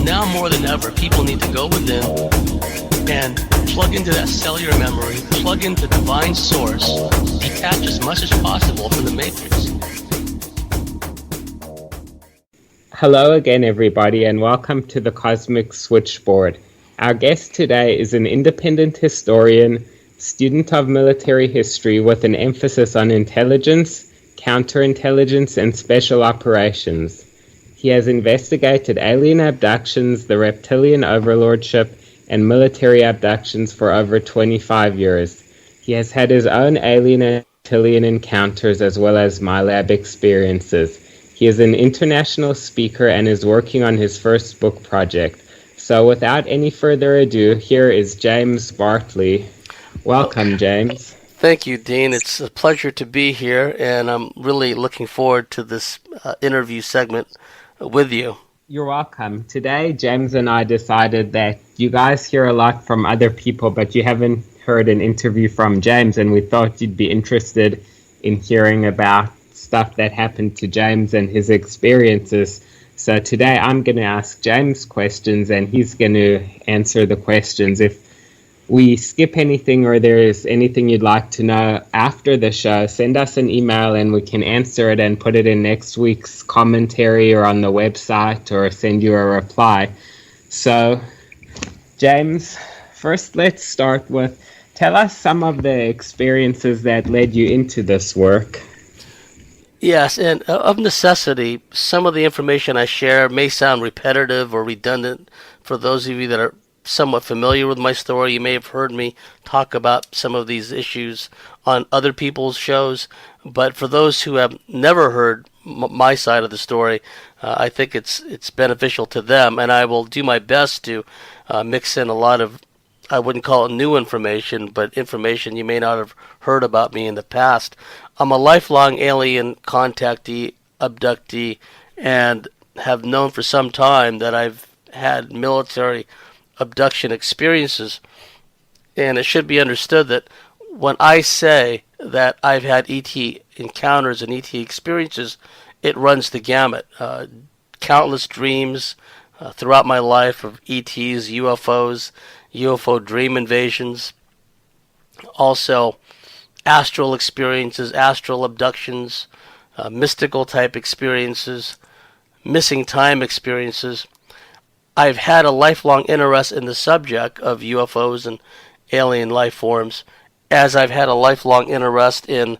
Now more than ever, people need to go within and plug into that cellular memory, plug into divine source, detach as much as possible from the matrix. Hello again, everybody, and welcome to the Cosmic Switchboard. Our guest today is an independent historian, student of military history with an emphasis on intelligence, counterintelligence, and special operations. He has investigated alien abductions, the reptilian overlordship, and military abductions for over 25 years. He has had his own alien and reptilian encounters as well as MyLab experiences. He is an international speaker and is working on his first book project. So without any further ado, here is James Bartley. Welcome, James. Thank you, Dean. It's a pleasure to be here, and I'm really looking forward to this interview segment with you. You're welcome. Today, James and I decided that you guys hear a lot from other people, but you haven't heard an interview from James, and we thought you'd be interested in hearing about stuff that happened to James and his experiences. So today I'm going to ask James questions and he's going to answer the questions. If we skip anything or there is anything you'd like to know after the show, send us an email and we can answer it and put it in next week's commentary or on the website or send you a reply. So, James, first let's start with, tell us some of the experiences that led you into this work. Yes, and of necessity, some of the information I share may sound repetitive or redundant. For those of you that are somewhat familiar with my story, you may have heard me talk about some of these issues on other people's shows. But for those who have never heard my side of the story, I think it's beneficial to them, and I will do my best to mix in a lot of, I wouldn't call it new information, but information you may not have heard about me in the past. I'm a lifelong alien contactee, abductee, and have known for some time that I've had military abduction experiences. And it should be understood that when I say that I've had ET encounters and ET experiences, it runs the gamut. Countless dreams throughout my life of ETs, UFOs, UFO dream invasions, also astral experiences, astral abductions, mystical type experiences, missing time experiences. I've had a lifelong interest in the subject of UFOs and alien life forms, as I've had a lifelong interest in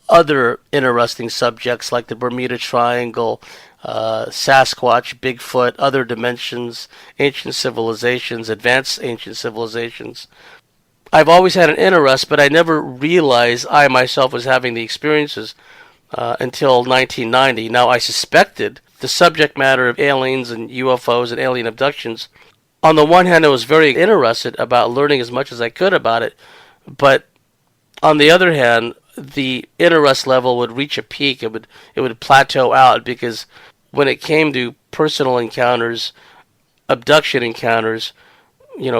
other interesting subjects like the Bermuda Triangle, Sasquatch, Bigfoot, other dimensions, ancient civilizations, advanced ancient civilizations. I've always had an interest, but I never realized I myself was having the experiences until 1990. Now, I suspected the subject matter of aliens and UFOs and alien abductions. On the one hand, I was very interested about learning as much as I could about it, but on the other hand, the interest level would reach a peak. It would plateau out, because when it came to personal encounters, abduction encounters,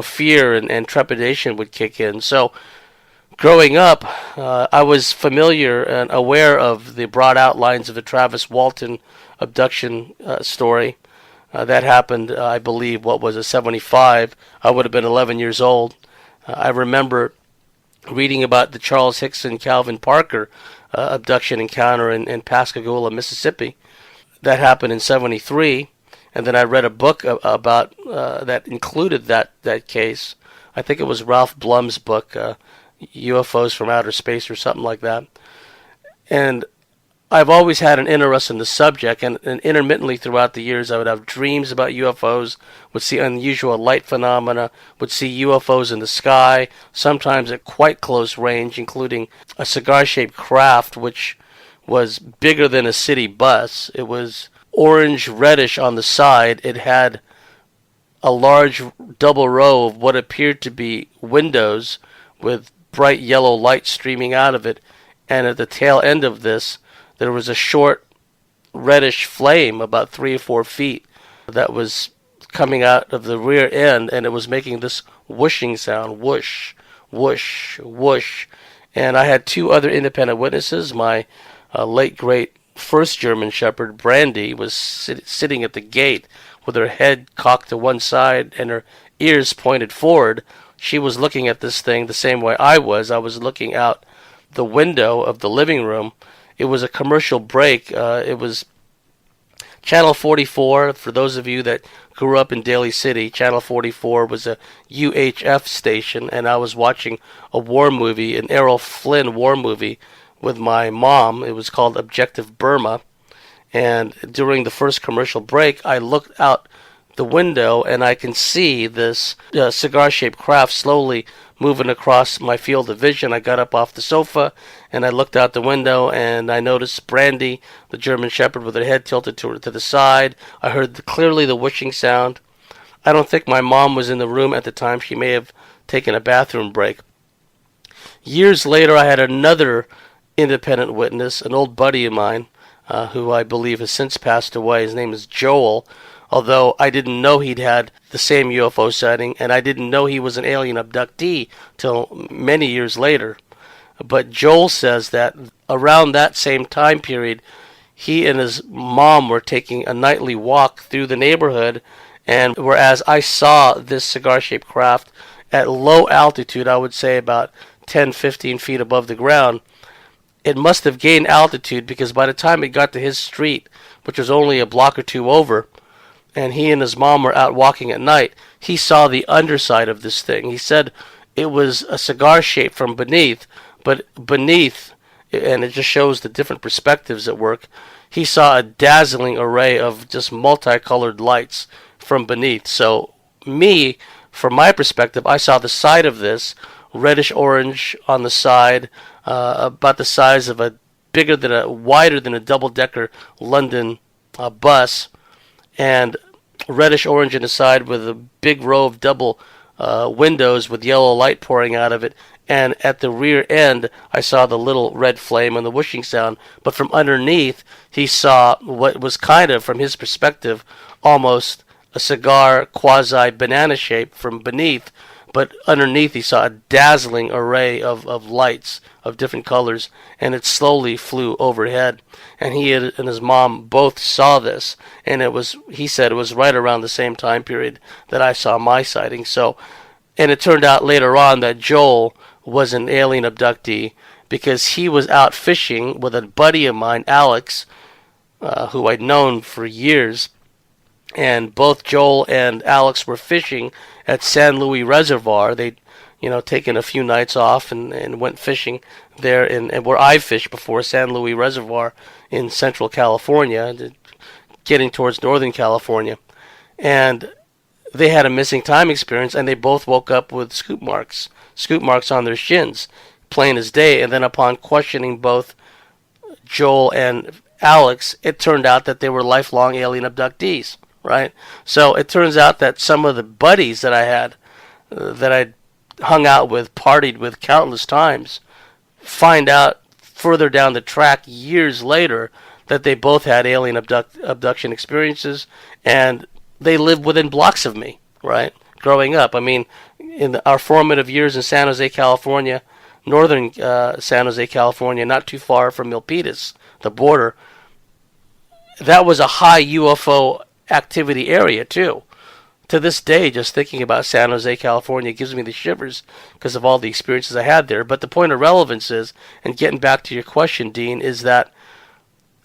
fear and trepidation would kick in. So growing up, I was familiar and aware of the broad outlines of the Travis Walton abduction story. That happened, I believe, 75? I would have been 11 years old. I remember reading about the Charles Hickson Calvin Parker abduction encounter in Pascagoula, Mississippi. That happened in 73. And then I read a book about that included that case. I think it was Ralph Blum's book, UFOs from Outer Space or something like that. And I've always had an interest in the subject, and intermittently throughout the years I would have dreams about UFOs, would see unusual light phenomena, would see UFOs in the sky, sometimes at quite close range, including a cigar-shaped craft which was bigger than a city bus. It was orange-reddish on the side. It had a large double row of what appeared to be windows with bright yellow light streaming out of it, and at the tail end of this there was a short reddish flame about 3 or 4 feet that was coming out of the rear end, and it was making this whooshing sound, whoosh, whoosh, whoosh. And I had 2 other independent witnesses, my late great first German Shepherd, Brandy, was sitting at the gate with her head cocked to one side and her ears pointed forward. She was looking at this thing the same way I was. I was looking out the window of the living room. It was a commercial break. It was Channel 44. For those of you that grew up in Daly City, Channel 44 was a UHF station, and I was watching a war movie, an Errol Flynn war movie, with my mom. It was called Objective Burma. And during the first commercial break, I looked out the window and I can see this cigar-shaped craft slowly moving across my field of vision. I got up off the sofa and I looked out the window and I noticed Brandy, the German Shepherd, with her head tilted to the side. I heard clearly the whooshing sound. I don't think my mom was in the room at the time. She may have taken a bathroom break. Years later, I had another independent witness, an old buddy of mine, who I believe has since passed away. His name is Joel, although I didn't know he'd had the same UFO sighting, and I didn't know he was an alien abductee till many years later. But Joel says that around that same time period, he and his mom were taking a nightly walk through the neighborhood, and whereas I saw this cigar-shaped craft at low altitude, I would say about 10, 15 feet above the ground, it must have gained altitude because by the time it got to his street, which was only a block or two over, and he and his mom were out walking at night, he saw the underside of this thing. He said it was a cigar shape from beneath, but beneath, and it just shows the different perspectives at work, he saw a dazzling array of just multicolored lights from beneath. So me, from my perspective, I saw the side of this, reddish orange on the side, about the size of wider than a double-decker London bus, and reddish orange on the side with a big row of double windows with yellow light pouring out of it. And at the rear end, I saw the little red flame and the whooshing sound. But from underneath, he saw what was kind of, from his perspective, almost a cigar quasi-banana shape from beneath. But underneath, he saw a dazzling array of lights of different colors, and it slowly flew overhead. And he and his mom both saw this, and he said it was right around the same time period that I saw my sighting. So, and it turned out later on that Joel was an alien abductee because he was out fishing with a buddy of mine, Alex, who I'd known for years. And both Joel and Alex were fishing at San Luis Reservoir. They'd, taken a few nights off and went fishing there and where I fished before, San Luis Reservoir in Central California, getting towards Northern California. And they had a missing time experience, and they both woke up with scoop marks on their shins, plain as day. And then upon questioning both Joel and Alex, it turned out that they were lifelong alien abductees. Right? So it turns out that some of the buddies that I had, that I'd hung out with, partied with countless times, find out further down the track years later that they both had alien abduction experiences, and they lived within blocks of me, right? Growing up. I mean, in our formative years in San Jose, California, northern San Jose, California, not too far from Milpitas, the border, that was a high UFO activity area too. To this day, just thinking about San Jose, California gives me the shivers because of all the experiences I had there. But the point of relevance is, and getting back to your question, Dean, is that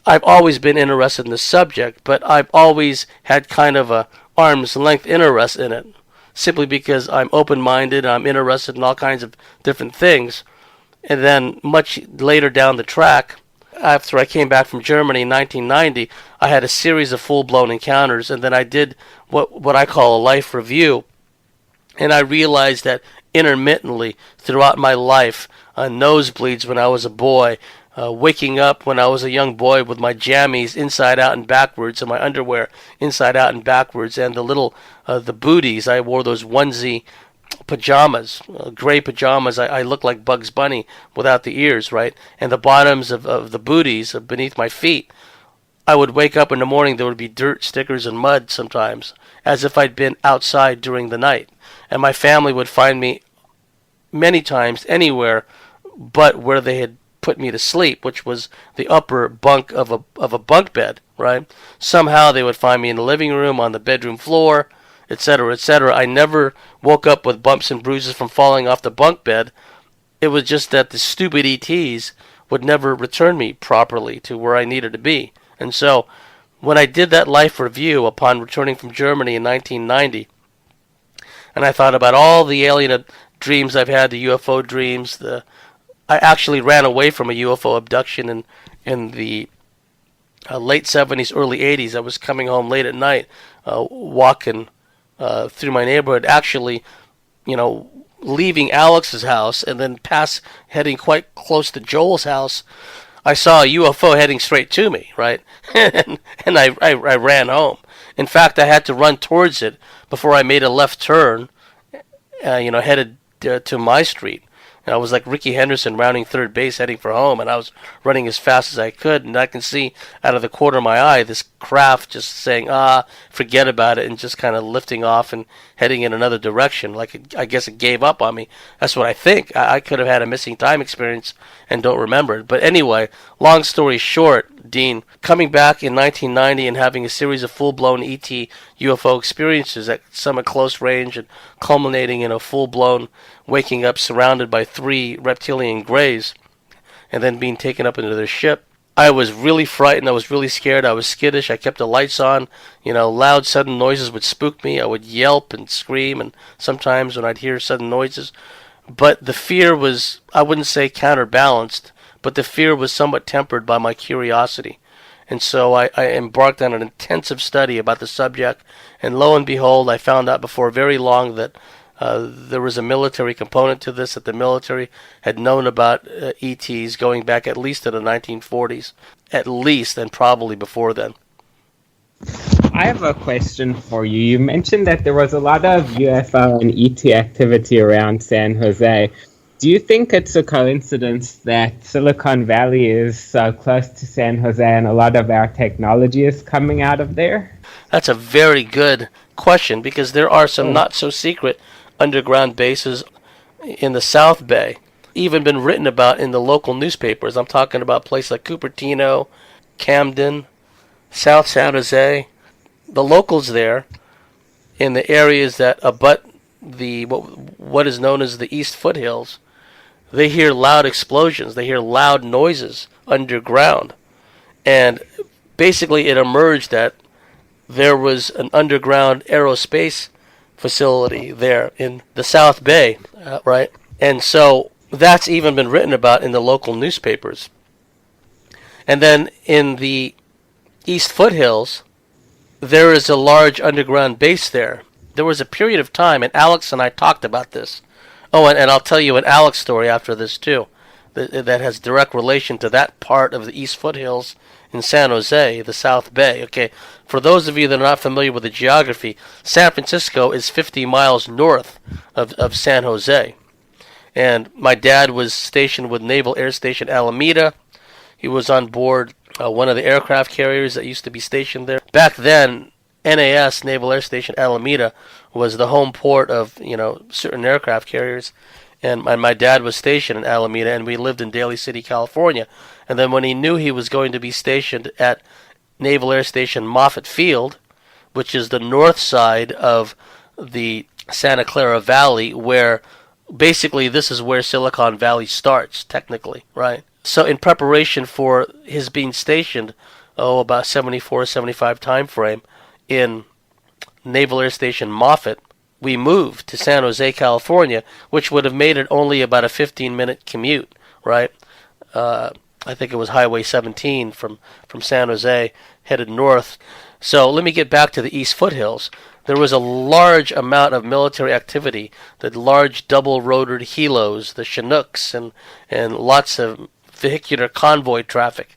I've always been interested in the subject, but I've always had kind of a arm's length interest in it, simply because I'm open-minded, I'm interested in all kinds of different things. And then much later down the track, after I came back from Germany in 1990, I had a series of full-blown encounters, and then I did what I call a life review, and I realized that intermittently throughout my life, nosebleeds when I was a boy, waking up when I was a young boy with my jammies inside out and backwards, and my underwear inside out and backwards, and the booties. I wore those onesie pajamas, gray pajamas. I looked like Bugs Bunny without the ears, right? And the bottoms of the booties beneath my feet. I would wake up in the morning, there would be dirt, stickers, and mud sometimes, as if I'd been outside during the night. And my family would find me many times anywhere but where they had put me to sleep, which was the upper bunk of a bunk bed, right? Somehow they would find me in the living room, on the bedroom floor, etc., etc. I never woke up with bumps and bruises from falling off the bunk bed. It was just that the stupid ETs would never return me properly to where I needed to be. And so when I did that life review upon returning from Germany in 1990, and I thought about all the alien dreams I've had, the UFO dreams, I actually ran away from a UFO abduction in the late 70s, early 80s. I was coming home late at night, walking through my neighborhood, actually, leaving Alex's house and then heading quite close to Joel's house. I saw a UFO heading straight to me, right? and I ran home. In fact, I had to run towards it before I made a left turn, headed to my street. And I was like Ricky Henderson rounding third base heading for home, and I was running as fast as I could, and I can see out of the corner of my eye this craft just saying, forget about it, and just kind of lifting off and heading in another direction. I guess it gave up on me. That's what I think. I could have had a missing time experience and don't remember it. But anyway, long story short, Dean, coming back in 1990 and having a series of full-blown ET UFO experiences at some at close range and culminating in a full-blown waking up surrounded by 3 reptilian greys and then being taken up into their ship. I was really frightened. I was really scared. I was skittish. I kept the lights on. Loud sudden noises would spook me. I would yelp and scream, and sometimes when I'd hear sudden noises. But the fear was, I wouldn't say counterbalanced, but the fear was somewhat tempered by my curiosity. And so I embarked on an intensive study about the subject, and lo and behold, I found out before very long that there was a military component to this, that the military had known about ETs going back at least to the 1940s, at least, and probably before then. I have a question for you. You mentioned that there was a lot of UFO and ET activity around San Jose. Do you think it's a coincidence that Silicon Valley is so close to San Jose and a lot of our technology is coming out of there? That's a very good question, because there are some not-so-secret underground bases in the South Bay, even been written about in the local newspapers. I'm talking about places like Cupertino, Camden, South San Jose. The locals there, in the areas that abut what is known as the East Foothills, they hear loud explosions. They hear loud noises underground. And basically it emerged that there was an underground aerospace facility there in the South Bay, right? And so that's even been written about in the local newspapers. And then in the East Foothills, there is a large underground base there. There was a period of time, and Alex and I talked about this. Oh, and I'll tell you an Alex story after this too, that has direct relation to that part of the East Foothills in San Jose, the South Bay. Okay, for those of you that are not familiar with the geography, San Francisco is 50 miles north of San Jose. And my dad was stationed with Naval Air Station Alameda. He was on board one of the aircraft carriers that used to be stationed there. Back then, NAS, Naval Air Station Alameda, was the home port of certain aircraft carriers. And my dad was stationed in Alameda, and we lived in Daly City, California. And then when he knew he was going to be stationed at Naval Air Station Moffett Field, which is the north side of the Santa Clara Valley, where basically this is where Silicon Valley starts, technically, right? So in preparation for his being stationed, about 74, 75 time frame in Naval Air Station Moffett, we moved to San Jose, California, which would have made it only about a 15-minute commute, right? I think it was Highway 17 from San Jose headed north. So let me get back to the East Foothills. There was a large amount of military activity, the large double-rotored helos, the Chinooks, and lots of vehicular convoy traffic,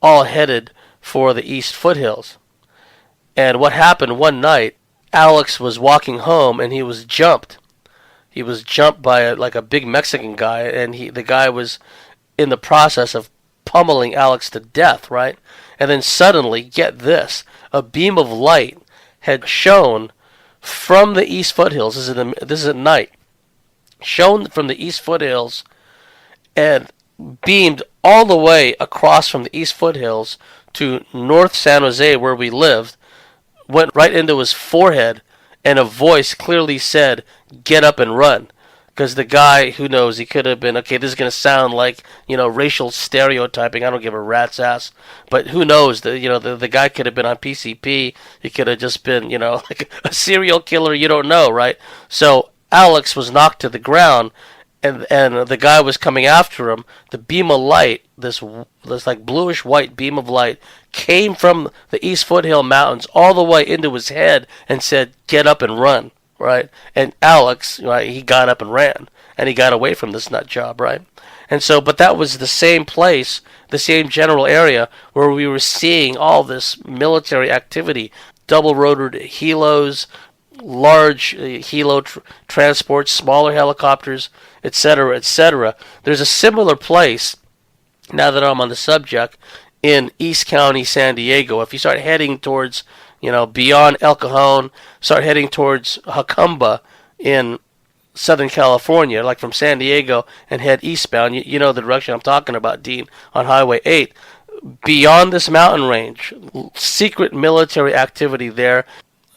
all headed for the East Foothills. And what happened one night, Alex was walking home and he was jumped. He was jumped by a big Mexican guy, and the guy was in the process of pummeling Alex to death, right? And then suddenly, get this, a beam of light had shone from the East Foothills. This is at night. Shone from the East Foothills, and beamed all the way across from the East Foothills to North San Jose, where we lived, went right into his forehead, and a voice clearly said, "Get up and run." Because the guy, who knows, he could have been, okay, this is going to sound like, racial stereotyping. I don't give a rat's ass. But who knows? The guy could have been on PCP. He could have just been, like a serial killer. You don't know, right? So Alex was knocked to the ground, and the guy was coming after him. The beam of light, this like bluish white beam of light, came from the East Foothill Mountains all the way into his head and said, "Get up and run." Right? And Alex, right, he got up and ran, and he got away from this nut job, right? And so, but that was the same place, the same general area where we were seeing all this military activity, double-rotored helos, large transports, smaller helicopters, etc., etc. There's a similar place, now that I'm on the subject, in East County, San Diego. If you start heading towards, beyond El Cajon, start heading towards Jacumba in Southern California, like from San Diego, and head eastbound, you know the direction I'm talking about, Dean, on Highway 8. Beyond this mountain range, secret military activity there.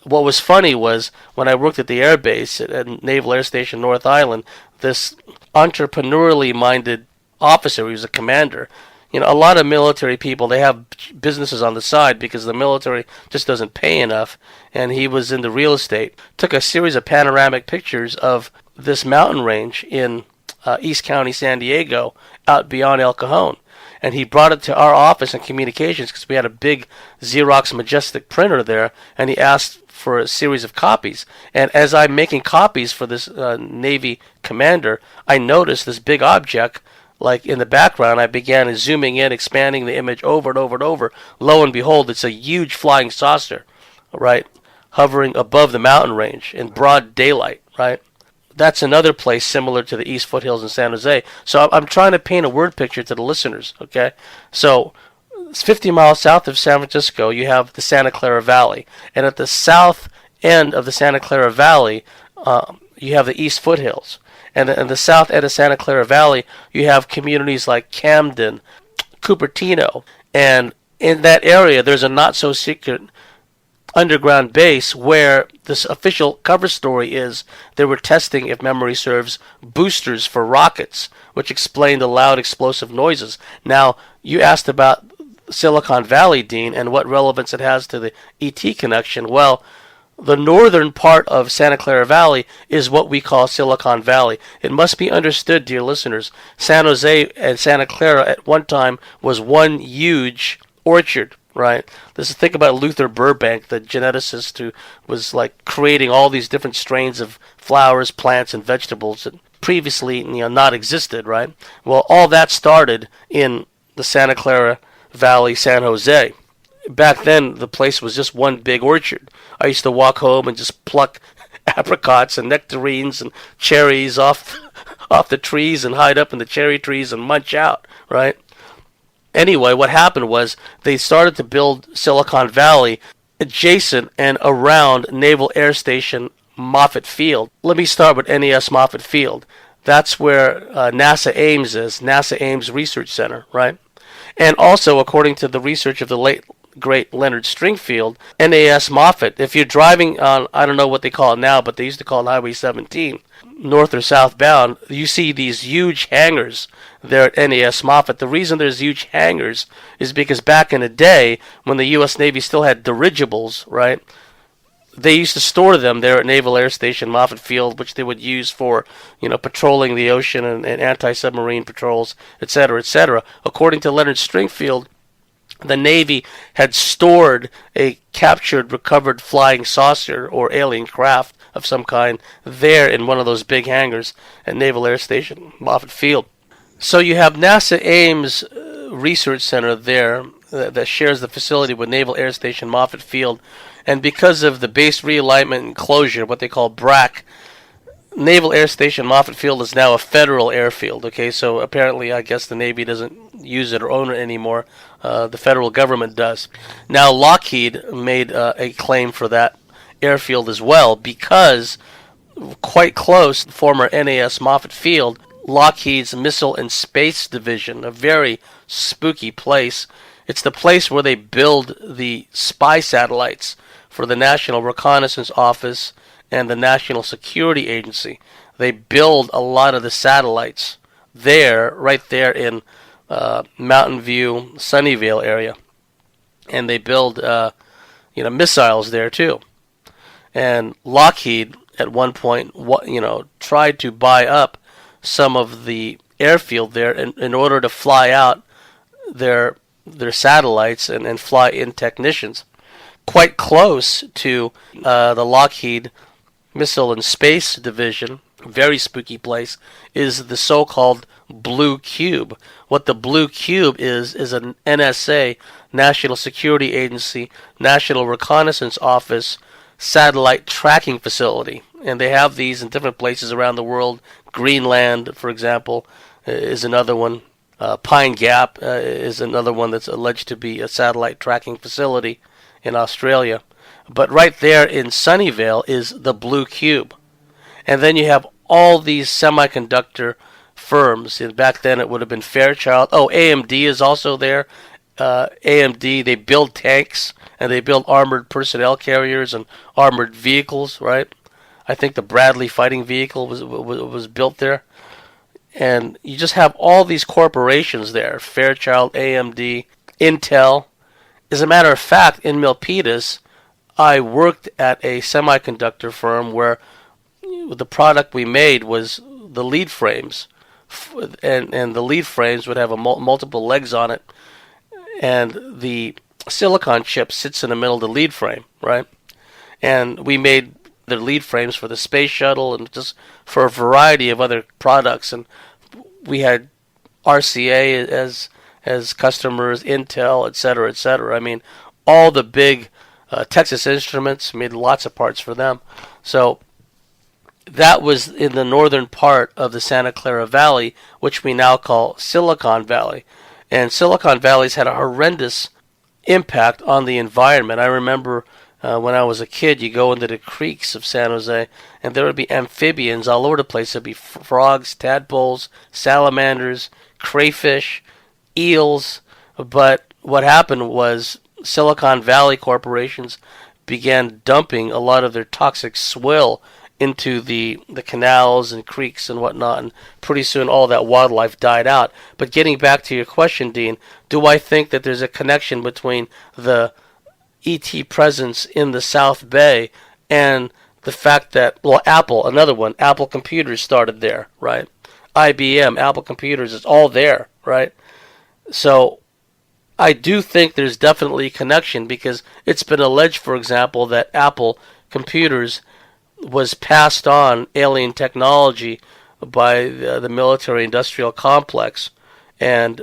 What was funny was when I worked at the air base at Naval Air Station North Island, this entrepreneurially minded officer, he was a commander. A lot of military people, they have businesses on the side because the military just doesn't pay enough, and he was into real estate. Took a series of panoramic pictures of this mountain range in East County, San Diego, out beyond El Cajon. And he brought it to our office in communications because we had a big Xerox Majestic printer there, and he asked for a series of copies. And as I'm making copies for this Navy commander, I noticed this big object, like in the background. I began zooming in, expanding the image over and over and over. Lo and behold, it's a huge flying saucer, right, hovering above the mountain range in broad daylight, right? That's another place similar to the East Foothills in San Jose. So I'm trying to paint a word picture to the listeners, okay? So it's 50 miles south of San Francisco, you have the Santa Clara Valley. And at the south end of the Santa Clara Valley, you have the East Foothills. And in the south end of Santa Clara Valley, you have communities like Camden, Cupertino. And in that area, there's a not-so-secret underground base where this official cover story is they were testing, if memory serves, boosters for rockets, which explained the loud explosive noises. Now, you asked about Silicon Valley, Dean, and what relevance it has to the ET connection. Well, the northern part of Santa Clara Valley is what we call Silicon Valley. It must be understood, dear listeners, San Jose and Santa Clara at one time was one huge orchard, right? Think about Luther Burbank, the geneticist who was like creating all these different strains of flowers, plants, and vegetables that previously not existed, right? Well, all that started in the Santa Clara Valley, San Jose. Back then, the place was just one big orchard. I used to walk home and just pluck apricots and nectarines and cherries off the trees and hide up in the cherry trees and munch out, right? Anyway, what happened was they started to build Silicon Valley adjacent and around Naval Air Station Moffett Field. Let me start with NAS Moffett Field. That's where NASA Ames is, NASA Ames Research Center, right? And also, according to the research of the late great Leonard Stringfield, NAS Moffett, if you're driving on, I don't know what they call it now, but they used to call it Highway 17, north or southbound, you see these huge hangars there at NAS Moffett. The reason there's huge hangars is because back in the day, when the U.S. Navy still had dirigibles, right, they used to store them there at Naval Air Station Moffett Field, which they would use for, patrolling the ocean and anti-submarine patrols, etc., etc. According to Leonard Stringfield, the Navy had stored a captured, recovered flying saucer or alien craft of some kind there in one of those big hangars at Naval Air Station Moffett Field. So you have NASA Ames Research Center there that shares the facility with Naval Air Station Moffett Field. And because of the base realignment and closure, what they call BRAC, Naval Air Station Moffett Field is now a federal airfield. Okay, so apparently, I guess the Navy doesn't use it or own it anymore. The federal government does. Now, Lockheed made a claim for that airfield as well because quite close, former NAS Moffett Field, Lockheed's Missile and Space Division, a very spooky place. It's the place where they build the spy satellites for the National Reconnaissance Office and the National Security Agency. They build a lot of the satellites there, right there in Mountain View, Sunnyvale area, and they build missiles there too. And Lockheed at one point tried to buy up some of the airfield there in order to fly out their satellites and fly in technicians. Quite close to the Lockheed Missile and Space Division, very spooky place, is the so-called Blue Cube. What the Blue Cube is an NSA, National Security Agency, National Reconnaissance Office satellite tracking facility. And they have these in different places around the world. Greenland, for example, is another one. Pine Gap is another one that's alleged to be a satellite tracking facility in Australia. But right there in Sunnyvale is the Blue Cube. And then you have all these semiconductor firms. And back then it would have been Fairchild. Oh, AMD is also there. AMD, they build tanks and they build armored personnel carriers and armored vehicles, right? I think the Bradley fighting vehicle was built there. And you just have all these corporations there. Fairchild, AMD, Intel. As a matter of fact, in Milpitas, I worked at a semiconductor firm where the product we made was the lead frames, and the lead frames would have multiple legs on it, and the silicon chip sits in the middle of the lead frame, right? And we made the lead frames for the space shuttle and just for a variety of other products, and we had RCA as customers, Intel, et cetera, et cetera. I mean, all the big Texas Instruments made lots of parts for them. So that was in the northern part of the Santa Clara Valley, which we now call Silicon Valley. And Silicon Valley's had a horrendous impact on the environment. I remember when I was a kid, you go into the creeks of San Jose, and there would be amphibians all over the place. There'd be frogs, tadpoles, salamanders, crayfish, eels. But what happened was Silicon Valley corporations began dumping a lot of their toxic swill into the canals and creeks and whatnot, and pretty soon all that wildlife died out. But getting back to your question, Dean, do I think that there's a connection between the ET presence in the South Bay and the fact that, well, Apple, another one, Apple Computers started there, right? IBM, Apple Computers, it's all there, right? So I do think there's definitely a connection, because it's been alleged, for example, that Apple Computers was passed on alien technology by the military-industrial complex, and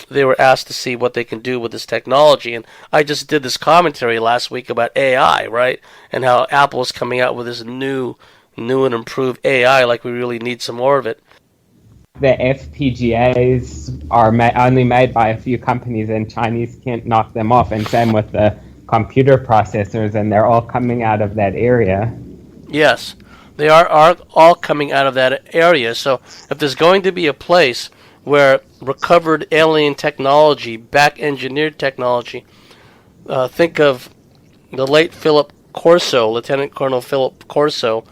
they were asked to see what they can do with this technology. And I just did this commentary last week about AI, right? And how Apple is coming out with this new and improved AI, like we really need some more of it. The FPGAs are only made by a few companies, and Chinese can't knock them off. And same with the computer processors, and they're all coming out of that area. Yes, they are all coming out of that area. So if there's going to be a place where recovered alien technology, back-engineered technology, think of the late Philip Corso, Lieutenant Colonel Philip Corso,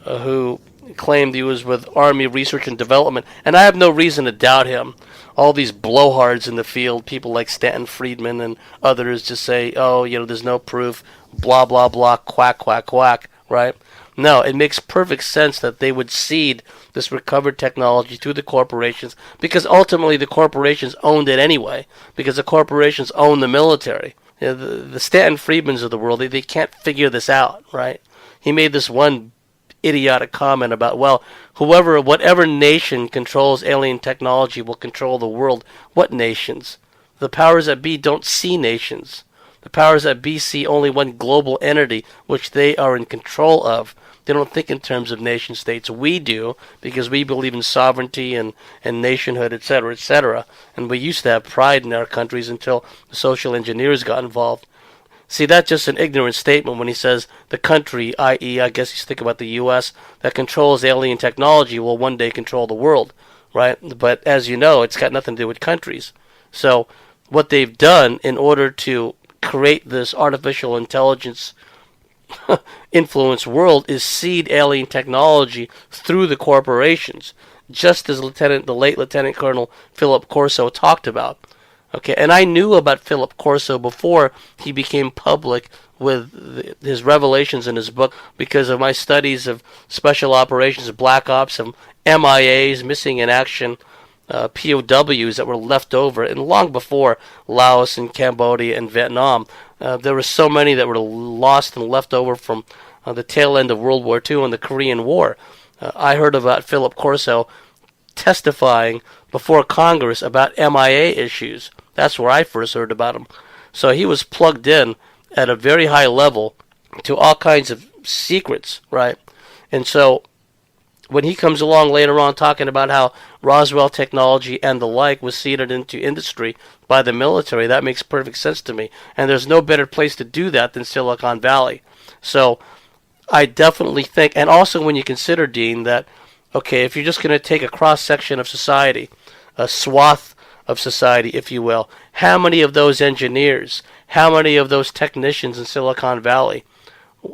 who claimed he was with Army Research and Development, and I have no reason to doubt him. All these blowhards in the field, people like Stanton Friedman and others, just say, oh, there's no proof, blah, blah, blah, quack, quack, quack, right? No, it makes perfect sense that they would cede this recovered technology to the corporations, because ultimately the corporations owned it anyway, because the corporations own the military. The Stanton Friedmans of the world, they can't figure this out, right? He made this one idiotic comment about, well, whatever nation controls alien technology will control the world. What nations? The powers that be don't see nations. The powers that be see only one global entity, which they are in control of. They don't think in terms of nation states. We do, because we believe in sovereignty and nationhood, etc., etc. And we used to have pride in our countries until the social engineers got involved. See, that's just an ignorant statement when he says the country, i.e., I guess he's thinking about the U.S., that controls alien technology will one day control the world. right? But as you know, it's got nothing to do with countries. So what they've done in order to create this artificial intelligence influence world is seed alien technology through the corporations, just as the late Lieutenant Colonel Philip Corso talked about. Okay, and I knew about Philip Corso before he became public with his revelations in his book because of my studies of special operations, black ops, of MIAs, missing in action, POWs that were left over, and long before Laos and Cambodia and Vietnam, there were so many that were lost and left over from the tail end of World War II and the Korean War. I heard about Philip Corso testifying before Congress about MIA issues. That's where I first heard about him. So he was plugged in at a very high level to all kinds of secrets, right? And so when he comes along later on talking about how Roswell technology and the like was seeded into industry by the military, that makes perfect sense to me. And there's no better place to do that than Silicon Valley. So I definitely think, and also when you consider, Dean, that, okay, if you're just going to take a cross section of society, a swath of society, if you will, how many of those engineers, how many of those technicians in Silicon Valley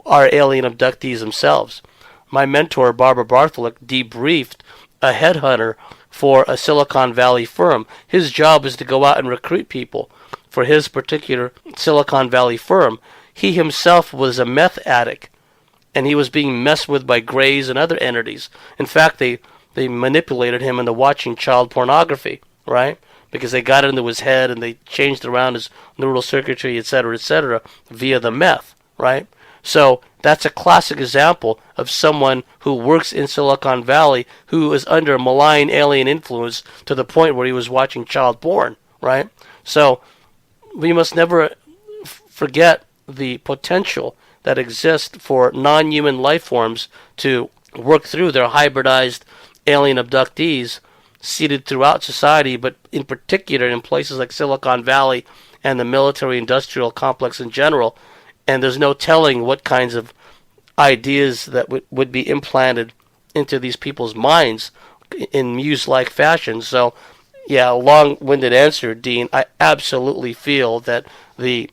are alien abductees themselves? My mentor, Barbara Bartholick, debriefed a headhunter for a Silicon Valley firm. His job is to go out and recruit people for his particular Silicon Valley firm. He himself was a meth addict, and he was being messed with by Greys and other entities. In fact, they manipulated him into watching child pornography, right? Because they got into his head and they changed around his neural circuitry, etc., via the meth, right? So that's a classic example of someone who works in Silicon Valley who is under malign alien influence to the point where he was watching child porn, right? So we must never forget the potential that exists for non-human life forms to work through their hybridized alien abductees seated throughout society, but in particular in places like Silicon Valley and the military-industrial complex in general. And there's no telling what kinds of ideas that would be implanted into these people's minds in muse-like fashion. So, yeah, long-winded answer, Dean. I absolutely feel that the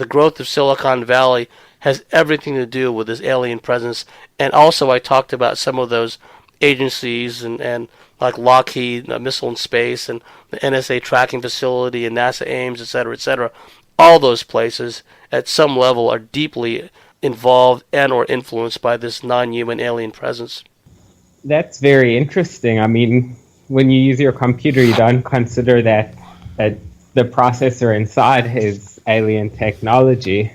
growth of Silicon Valley has everything to do with this alien presence. And also I talked about some of those agencies and like Lockheed Missile and Space and the NSA tracking facility and NASA Ames, etc. All those places at some level are deeply involved and or influenced by this non-human alien presence. That's very interesting. I mean, when you use your computer, you don't consider that the processor inside is alien technology.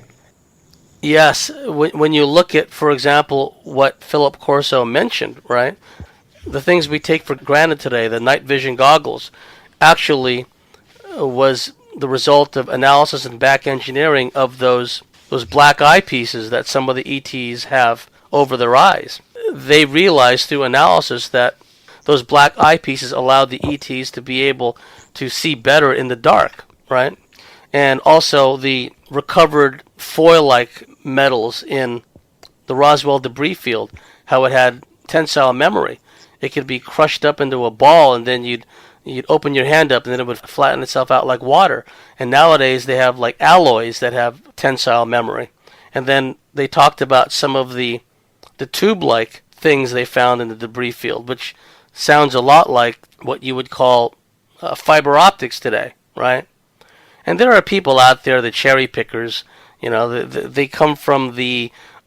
Yes, when you look at, for example, what Philip Corso mentioned, right? The things we take for granted today, the night vision goggles, actually was the result of analysis and back engineering of those black eye pieces that some of the ETs have over their eyes. They realized through analysis that those black eye pieces allowed the ETs to be able to see better in the dark, right? And also the recovered foil-like metals in the Roswell debris field, how it had tensile memory. It could be crushed up into a ball, and then you'd open your hand up, and then it would flatten itself out like water. And nowadays they have like alloys that have tensile memory. And then they talked about some of the tube-like things they found in the debris field, which sounds a lot like what you would call fiber optics today, right? And there are people out there, the cherry pickers, they come from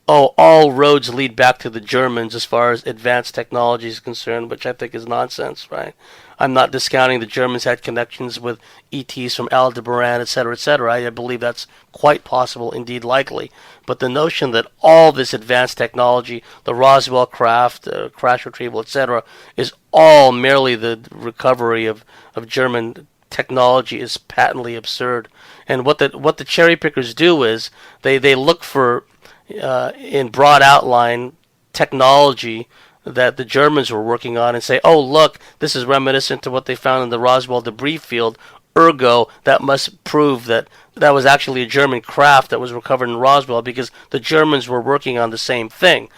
all roads lead back to the Germans as far as advanced technology is concerned, which I think is nonsense, right? I'm not discounting the Germans had connections with ETs from Aldebaran, etc. I believe that's quite possible, indeed likely. But the notion that all this advanced technology, the Roswell craft, crash retrieval, etc., is all merely the recovery of German technology is patently absurd. And what the cherry pickers do is they look for in broad outline technology that the Germans were working on and say, oh, look, this is reminiscent to what they found in the Roswell debris field. Ergo, that must prove that was actually a German craft that was recovered in Roswell because the Germans were working on the same thing.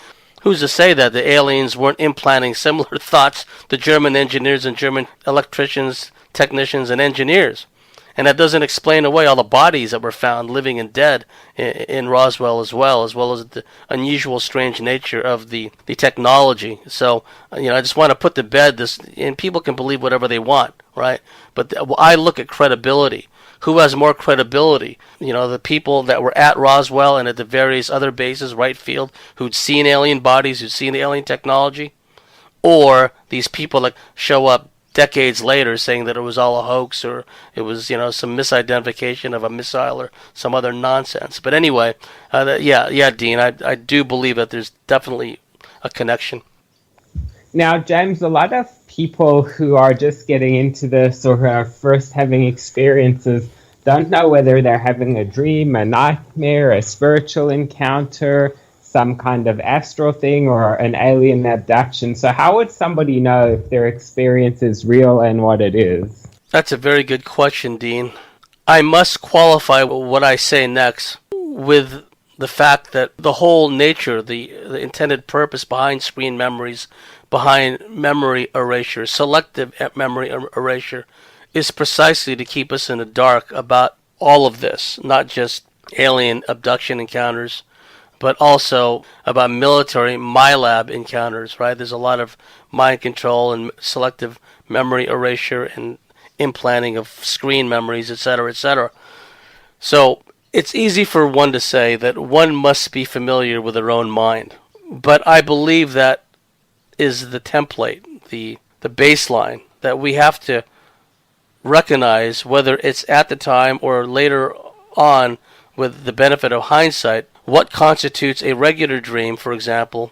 Who's to say that the aliens weren't implanting similar thoughts to German engineers and German electricians, technicians, and engineers? And that doesn't explain away all the bodies that were found, living and dead, in Roswell as well as the unusual, strange nature of the technology. So, I just want to put to bed this, and people can believe whatever they want, right? But I look at credibility. Who has more credibility? The people that were at Roswell and at the various other bases, Wright Field, who'd seen alien bodies, who'd seen the alien technology, or these people that show up decades later saying that it was all a hoax, or it was some misidentification of a missile or some other nonsense. But anyway, yeah, Dean, I do believe that there's definitely a connection. Now, James, a lot of people who are just getting into this or who are first having experiences don't know whether they're having a dream, a nightmare, a spiritual encounter, some kind of astral thing, or an alien abduction. So how would somebody know if their experience is real and what it is? That's a very good question, Dean. I must qualify what I say next with the fact that the whole nature, the intended purpose behind screen memories, behind memory erasure, selective memory erasure, is precisely to keep us in the dark about all of this, not just alien abduction encounters, but also about military MILAB encounters, right? There's a lot of mind control and selective memory erasure and implanting of screen memories, etc., etc. So it's easy for one to say that one must be familiar with their own mind. But I believe that is the template, the baseline that we have to recognize, whether it's at the time or later on with the benefit of hindsight, what constitutes a regular dream, for example,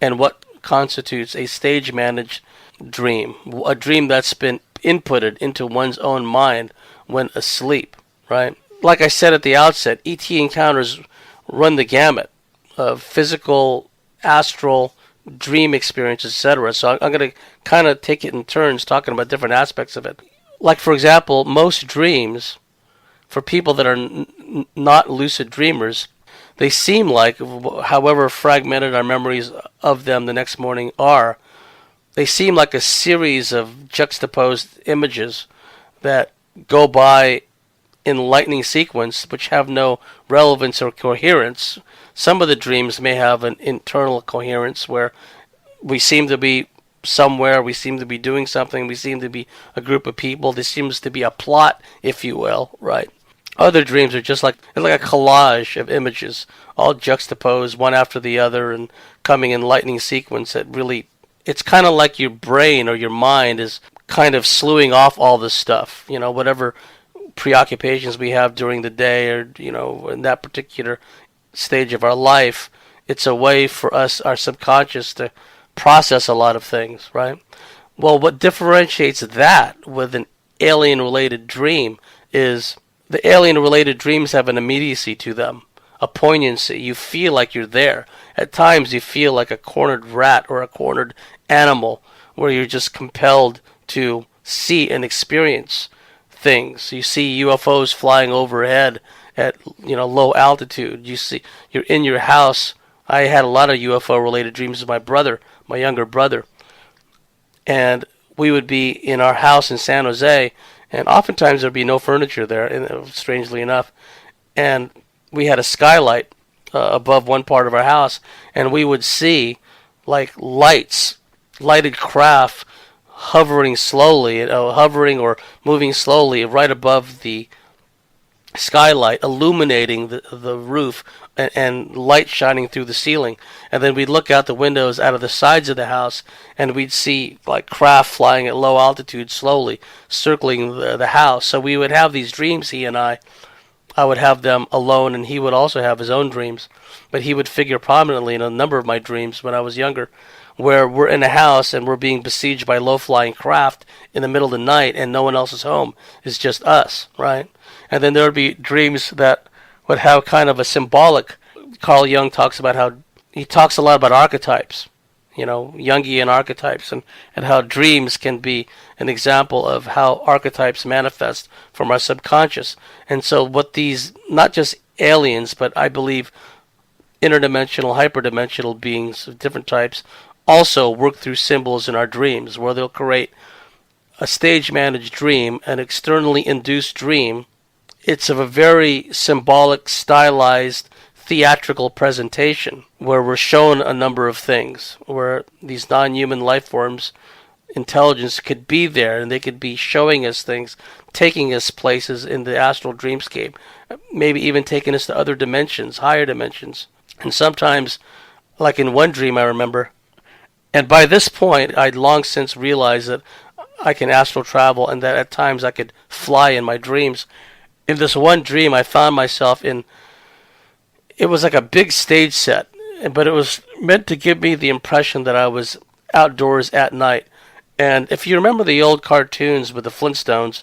and what constitutes a stage managed dream, a dream that's been inputted into one's own mind when asleep, right? Like I said at the outset, ET encounters run the gamut of physical, astral, dream experience, etc. So I'm going to kind of take it in turns talking about different aspects of it. Like, for example, most dreams, for people that are not lucid dreamers, they seem like, however fragmented our memories of them the next morning are, they seem like a series of juxtaposed images that go by in lightning sequence, which have no relevance or coherence. Some of the dreams may have an internal coherence where we seem to be somewhere, we seem to be doing something, we seem to be a group of people. There seems to be a plot, if you will, right? Other dreams are just like a collage of images, all juxtaposed one after the other and coming in lightning sequence. It's kind of like your brain or your mind is kind of slewing off all this stuff, whatever preoccupations we have during the day or, in that particular stage of our life. It's a way for us, our subconscious, to process a lot of things, right? Well, what differentiates that with an alien-related dream is the alien-related dreams have an immediacy to them, a poignancy. You feel like you're there. At times you feel like a cornered rat or a cornered animal where you're just compelled to see and experience things. You see UFOs flying overhead at low altitude. You're in your house. I had a lot of UFO-related dreams with my brother, my younger brother. And we would be in our house in San Jose, and oftentimes there'd be no furniture there, strangely enough. And we had a skylight above one part of our house, and we would see like lighted craft hovering or moving slowly right above the skylight, illuminating the roof, and light shining through the ceiling. And then we'd look out the windows out of the sides of the house, and we'd see like craft flying at low altitude, slowly circling the house. So we would have these dreams, he and I would have them alone, and he would also have his own dreams. But he would figure prominently in a number of my dreams when I was younger, where we're in a house and we're being besieged by low-flying craft in the middle of the night, and no one else is home. It's just us, right? And then there would be dreams that would have kind of a symbolic. Carl Jung talks about how he talks a lot about archetypes, Jungian archetypes, and how dreams can be an example of how archetypes manifest from our subconscious. And so what these, not just aliens, but I believe interdimensional, hyperdimensional beings of different types also work through symbols in our dreams, where they'll create a stage managed dream, an externally induced dream. It's of a very symbolic, stylized, theatrical presentation where we're shown a number of things, where these non human life forms, intelligence could be there and they could be showing us things, taking us places in the astral dreamscape, maybe even taking us to other dimensions, higher dimensions. And sometimes, like in one dream I remember, and by this point I'd long since realized that I can astral travel and that at times I could fly in my dreams. In this one dream, I found myself in, it was like a big stage set, but it was meant to give me the impression that I was outdoors at night. And if you remember the old cartoons with the Flintstones,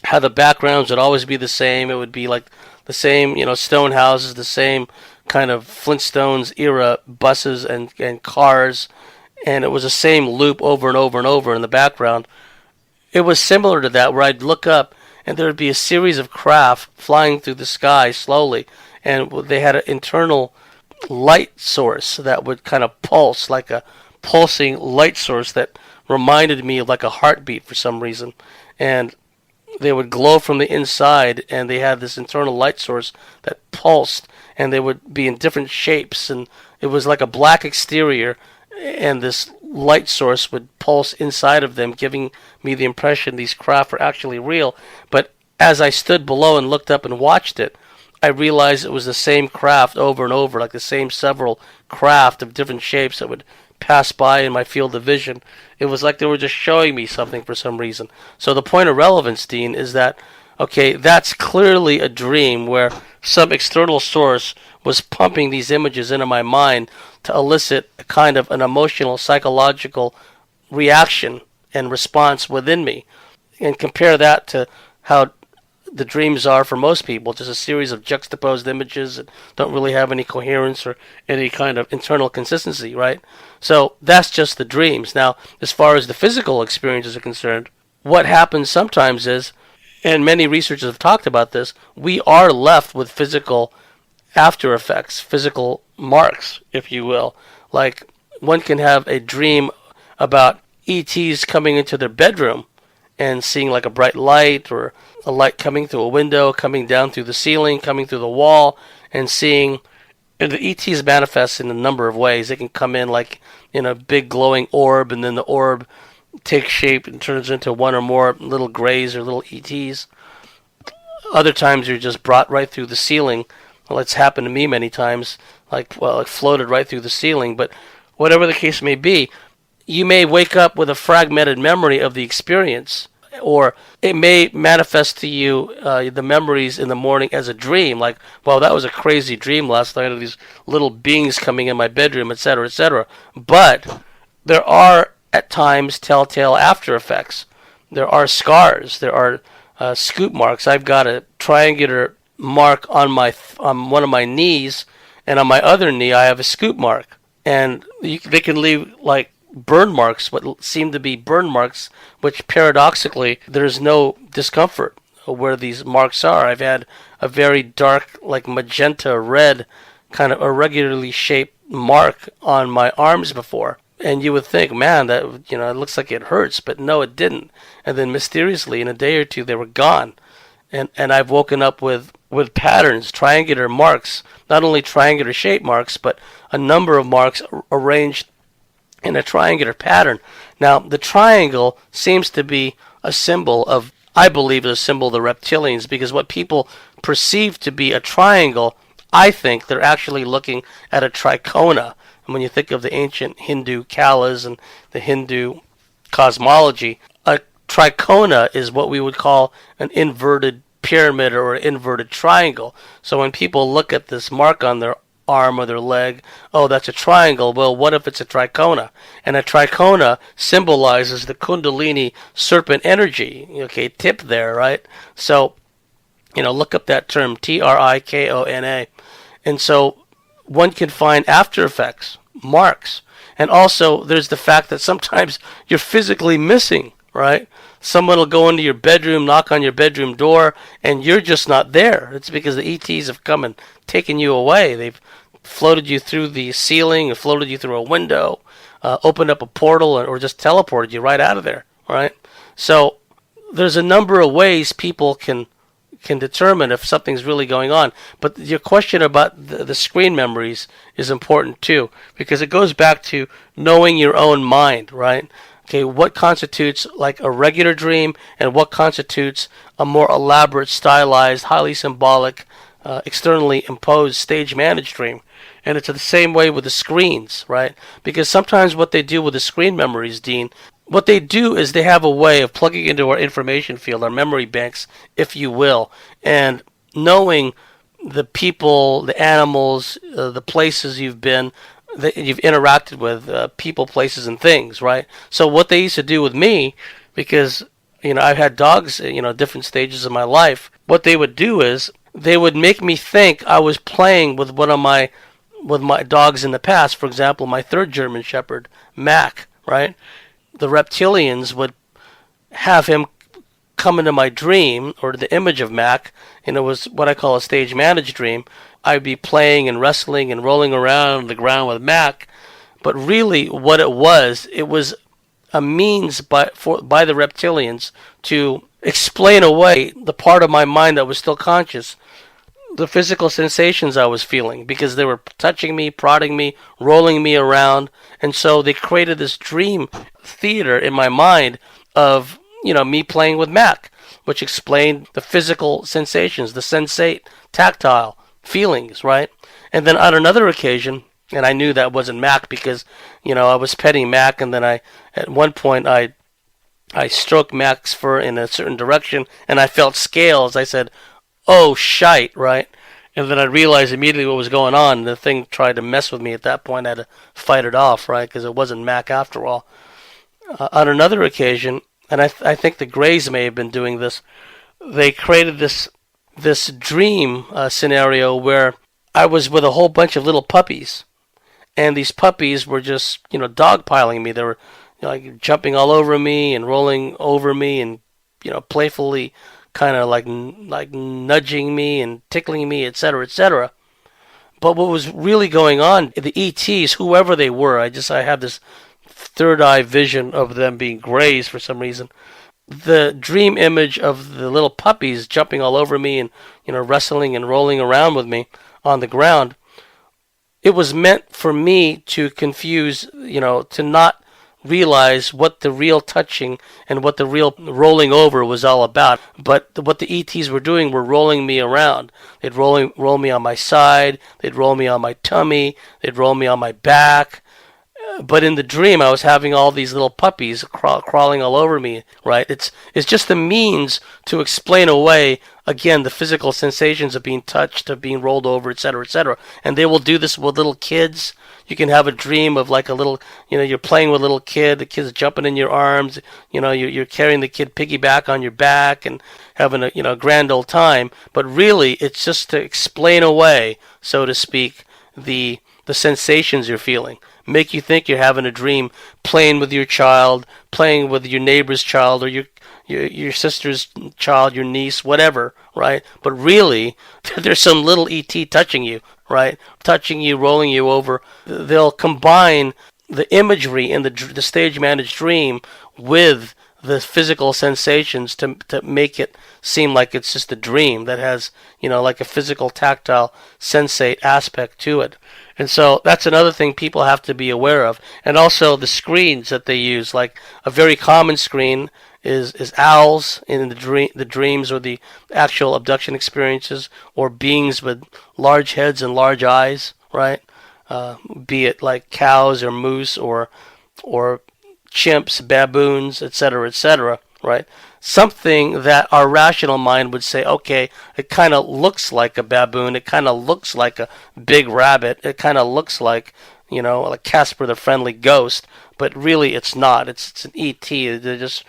how the backgrounds would always be the same. It would be like the same, stone houses, the same kind of Flintstones era buses and cars, and it was the same loop over and over and over in the background. It was similar to that, where I'd look up and there would be a series of craft flying through the sky slowly, and they had an internal light source that would kind of pulse, like a pulsing light source that reminded me of like a heartbeat for some reason. And they would glow from the inside, and they had this internal light source that pulsed, and they would be in different shapes, and it was like a black exterior, and this light source would pulse inside of them, giving me the impression these craft were actually real. But as I stood below and looked up and watched it, I realized it was the same craft over and over, like the same several craft of different shapes that would pass by in my field of vision. It was like they were just showing me something for some reason. So the point of relevance, Dean, is that, okay, that's clearly a dream where some external source was pumping these images into my mind to elicit a kind of an emotional, psychological reaction and response within me. And compare that to how the dreams are for most people, just a series of juxtaposed images that don't really have any coherence or any kind of internal consistency, right? So that's just the dreams. Now, as far as the physical experiences are concerned, what happens sometimes is, and many researchers have talked about this, we are left with physical after effects, physical marks, if you will. Like, one can have a dream about ETs coming into their bedroom and seeing like a bright light, or a light coming through a window, coming down through the ceiling, coming through the wall, and seeing. And the ETs manifest in a number of ways. They can come in like in a big glowing orb, and then the orb takes shape and turns into one or more little grays or little ETs. Other times you're just brought right through the ceiling. Well, it's happened to me many times, like floated right through the ceiling. But whatever the case may be, you may wake up with a fragmented memory of the experience, or it may manifest to you the memories in the morning as a dream, like, well, that was a crazy dream last night of these little beings coming in my bedroom, etc., etc. But there are at times telltale after effects. There are scars. There are scoop marks. I've got a triangular mark on one of my knees, and on my other knee I have a scoop mark, and they can leave like burn marks, what seem to be burn marks, which paradoxically there's no discomfort where these marks are. I've had a very dark, like magenta red, kind of irregularly shaped mark on my arms before, and you would think, man, that it looks like it hurts, but no, it didn't. And then mysteriously, in a day or two, they were gone, and I've woken up with patterns, triangular marks, not only triangular shape marks, but a number of marks arranged in a triangular pattern. Now, the triangle seems to be a symbol of, I believe, a symbol of the reptilians, because what people perceive to be a triangle, I think they're actually looking at a tricona. And when you think of the ancient Hindu kalas and the Hindu cosmology, a tricona is what we would call an inverted pyramid or an inverted triangle. So when people look at this mark on their arm or their leg, oh, that's a triangle. Well, what if it's a tricona? And a tricona symbolizes the Kundalini serpent energy. Okay, tip there, right? So, look up that term, Trikona. And so one can find after effects, marks. And also there's the fact that sometimes you're physically missing, right? Someone will go into your bedroom, knock on your bedroom door, and you're just not there. It's because the ETs have come and taken you away. They've floated you through the ceiling, and floated you through a window, opened up a portal, or just teleported you right out of there, right? So there's a number of ways people can determine if something's really going on. But your question about the screen memories is important too, because it goes back to knowing your own mind, right? Okay, what constitutes like a regular dream, and what constitutes a more elaborate, stylized, highly symbolic, externally imposed, stage managed dream. And it's the same way with the screens, right? Because sometimes what they do with the screen memories, Dean, what they do is they have a way of plugging into our information field, our memory banks, if you will, and knowing the people, the animals, the places you've been, that you've interacted with, people, places, and things, right? So what they used to do with me, because I've had dogs, different stages of my life. What they would do is they would make me think I was playing with one of my dogs in the past. For example, my third German Shepherd, Mac, right? The reptilians would have him come into my dream, or the image of Mac, and it was what I call a stage managed dream. I'd be playing and wrestling and rolling around on the ground with Mac, but really what it was a means by the reptilians to explain away the part of my mind that was still conscious, the physical sensations I was feeling, because they were touching me, prodding me, rolling me around. And so they created this dream theater in my mind of, me playing with Mac, which explained the physical sensations, the sensate, tactile feelings, right? And then on another occasion, and I knew that wasn't Mac because, I was petting Mac, and then at one point, I stroked Mac's fur in a certain direction, and I felt scales. I said, "Oh, shite," right? And then I realized immediately what was going on. The thing tried to mess with me at that point. I had to fight it off, right? Because it wasn't Mac after all. On another occasion, and I think the Greys may have been doing this, they created this dream scenario where I was with a whole bunch of little puppies, and these puppies were just dogpiling me. They were like jumping all over me and rolling over me, and playfully kind of like nudging me and tickling me, etc., etc. But what was really going on, the ETs, whoever they were, I have this third eye vision of them being Greys for some reason. The dream image of the little puppies jumping all over me and wrestling and rolling around with me on the ground, it was meant for me to confuse, to not realize what the real touching and what the real rolling over was all about. But what the ETs were doing were rolling me around. They'd roll me on my side, they'd roll me on my tummy, they'd roll me on my back. But in the dream, I was having all these little puppies crawling all over me, right? It's just a means to explain away, again, the physical sensations of being touched, of being rolled over, etc., etc. And they will do this with little kids. You can have a dream of like a little, you're playing with a little kid, the kid's jumping in your arms, you're carrying the kid piggyback on your back and having a grand old time. But really, it's just to explain away, so to speak, the sensations you're feeling. Make you think you're having a dream, playing with your child, playing with your neighbor's child, or your sister's child, your niece, whatever, right? But really, there's some little ET touching you, right? Touching you, rolling you over. They'll combine the imagery in the stage managed dream with the physical sensations to make it seem like it's just a dream that has, like a physical, tactile, sensate aspect to it. And so that's another thing people have to be aware of. And also the screens that they use, like a very common screen is owls in the dreams or the actual abduction experiences, or beings with large heads and large eyes, right? Be it like cows or moose or chimps, baboons, etc., right? Something that our rational mind would say, okay, it kind of looks like a baboon, it kind of looks like a big rabbit, it kind of looks like, like Casper the Friendly Ghost, but really it's not. It's an ET. They're just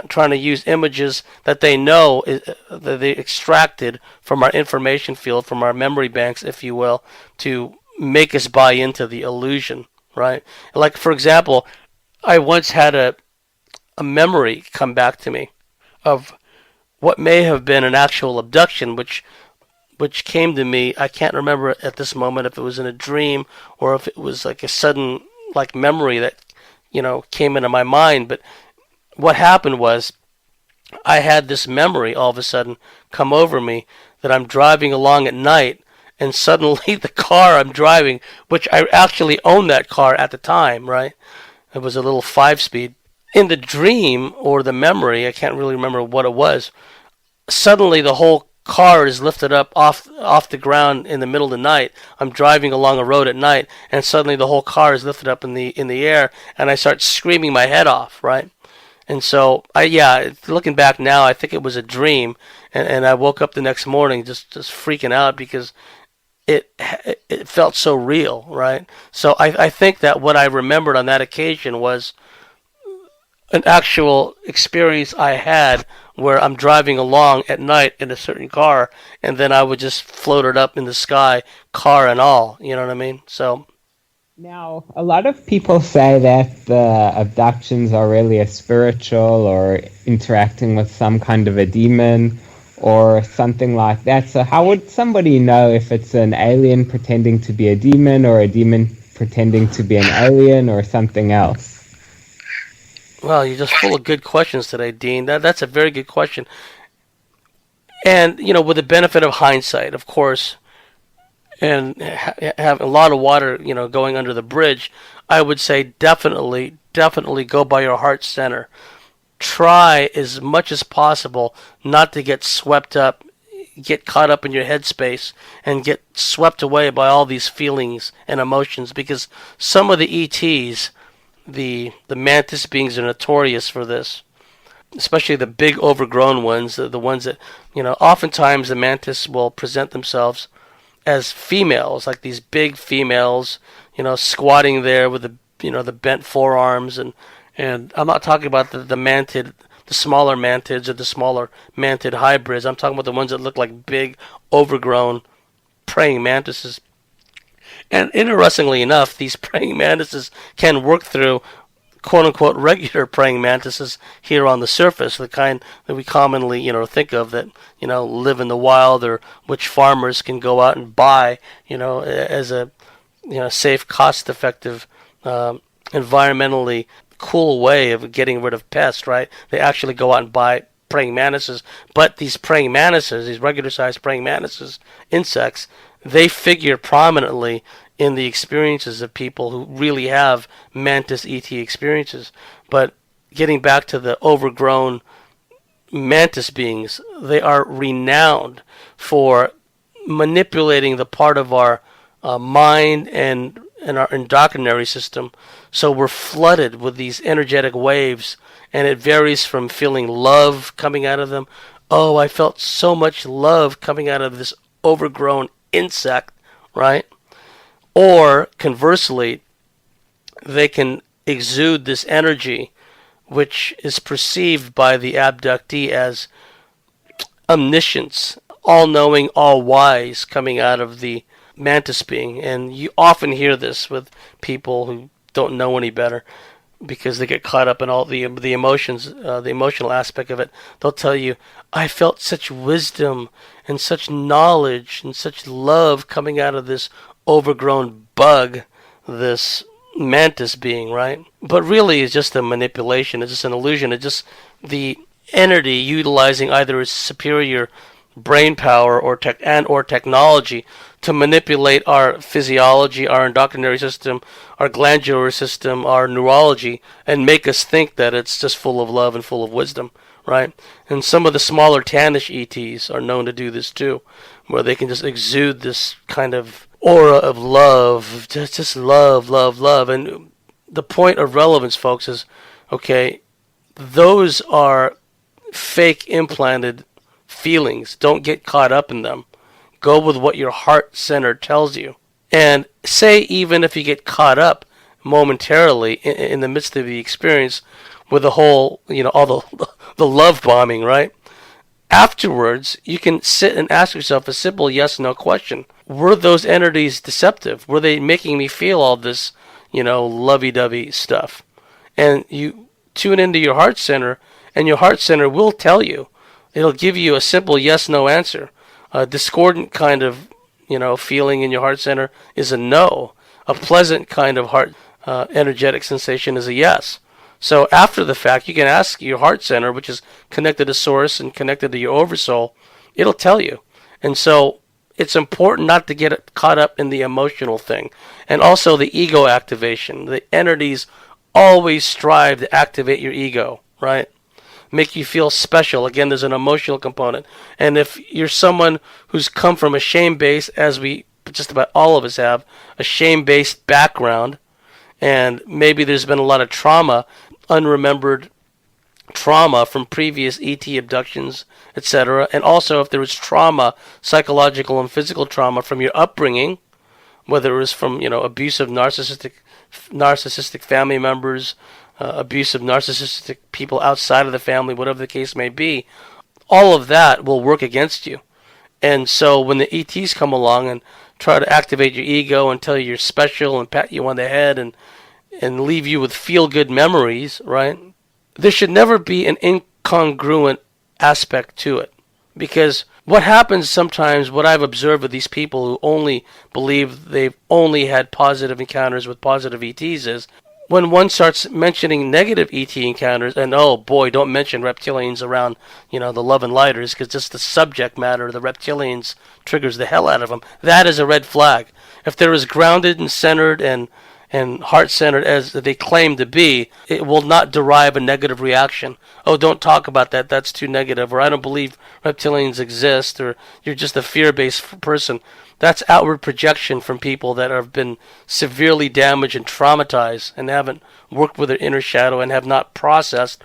trying to use images that they know that they extracted from our information field, from our memory banks, if you will, to make us buy into the illusion, right? Like, for example, I once had a memory come back to me of what may have been an actual abduction, which which came to me. I can't remember at this moment if it was in a dream or if it was like a sudden like memory that came into my mind. But what happened was I had this memory all of a sudden come over me that I'm driving along at night, and suddenly the car I'm driving, which I actually owned that car at the time, right? It was a little 5 speed. In the dream or the memory, I can't really remember what it was. Suddenly the whole car is lifted up off the ground in the middle of the night. I'm driving along a road at night, and suddenly the whole car is lifted up in the air, and I start screaming my head off, right? And so, looking back now, I think it was a dream, and I woke up the next morning just freaking out because it felt so real, right? So I think that what I remembered on that occasion was an actual experience I had where I'm driving along at night in a certain car, and then I would just float it up in the sky, car and all. You know what I mean? So Now, a lot of people say that the abductions are really a spiritual or interacting with some kind of a demon or something like that. So, how would somebody know if it's an alien pretending to be a demon or a demon pretending to be an alien or something else? well, you're just full of good questions today, Dean. That's a very good question. And with the benefit of hindsight, of course, and have a lot of water, going under the bridge, I would say definitely go by your heart center. Try as much as possible not to get swept up, get caught up in your headspace, and get swept away by all these feelings and emotions. Because some of the ETs, the mantis beings, are notorious for this. Especially the big overgrown ones, the ones that oftentimes the mantis will present themselves as females, like these big females, squatting there with the bent forearms, and I'm not talking about the mantid, the smaller mantids or the smaller mantid hybrids. I'm talking about the ones that look like big, overgrown praying mantises. And interestingly enough, these praying mantises can work through quote unquote regular praying mantises here on the surface, the kind that we commonly, think of that, live in the wild or which farmers can go out and buy, as a, safe, cost effective, environmentally cool way of getting rid of pests, right? They actually go out and buy praying mantises. But these praying mantises, these regular sized praying mantises, insects, they figure prominently in the experiences of people who really have mantis ET experiences. But getting back to the overgrown mantis beings, they are renowned for manipulating the part of our mind and our endocrinary system. So we're flooded with these energetic waves, and it varies from feeling love coming out of them. Oh, I felt so much love coming out of this overgrown insect, right? Or conversely, they can exude this energy which is perceived by the abductee as omniscience, all knowing, all wise, coming out of the mantis being. And you often hear this with people who don't know any better because they get caught up in all the emotions, the emotional aspect of it. They'll tell you, I felt such wisdom and such knowledge and such love coming out of this overgrown bug, this mantis being, right? But really, it's just a manipulation. It's just an illusion. It's just the entity utilizing either its superior brain power or technology to manipulate our physiology, our endocrinary system, our glandular system, our neurology, and make us think that it's just full of love and full of wisdom, right? And some of the smaller tannish ETs are known to do this too, where they can just exude this kind of aura of love, just love, love, love. And the point of relevance, folks, is okay, those are fake implanted feelings. Don't get caught up in them. Go with what your heart center tells you. And say, even if you get caught up momentarily in the midst of the experience with the whole, all the love bombing, right? Afterwards, you can sit and ask yourself a simple yes no question. Were those entities deceptive? Were they making me feel all this, lovey-dovey stuff? And you tune into your heart center, and your heart center will tell you. It'll give you a simple yes no answer. A discordant kind of, feeling in your heart center is a no. A pleasant kind of heart energetic sensation is a yes. So after the fact, you can ask your heart center, which is connected to source and connected to your oversoul. It'll tell you. And so it's important not to get caught up in the emotional thing. And also the ego activation. The entities always strive to activate your ego, right? Make you feel special. Again, there's an emotional component. And if you're someone who's come from a shame base, as we just about all of us have, a shame based background, and maybe there's been a lot of trauma, unremembered trauma from previous ET abductions, etc. And also if there was trauma, psychological and physical trauma from your upbringing, whether it was from abusive narcissistic family members, abusive narcissistic people outside of the family, whatever the case may be, all of that will work against you. And so when the ETs come along and try to activate your ego and tell you you're special and pat you on the head and leave you with feel good memories, right? There should never be an incongruent aspect to it. Because what happens sometimes, what I've observed with these people who only believe they've only had positive encounters with positive ETs is when one starts mentioning negative ET encounters, and oh boy, don't mention reptilians around, the love and lighters, because just the subject matter, the reptilians, triggers the hell out of them. That is a red flag. If they're as grounded and centered and heart-centered as they claim to be, it will not derive a negative reaction. Oh, don't talk about that. That's too negative. Or I don't believe reptilians exist. Or you're just a fear-based person. That's outward projection from people that have been severely damaged and traumatized and haven't worked with their inner shadow and have not processed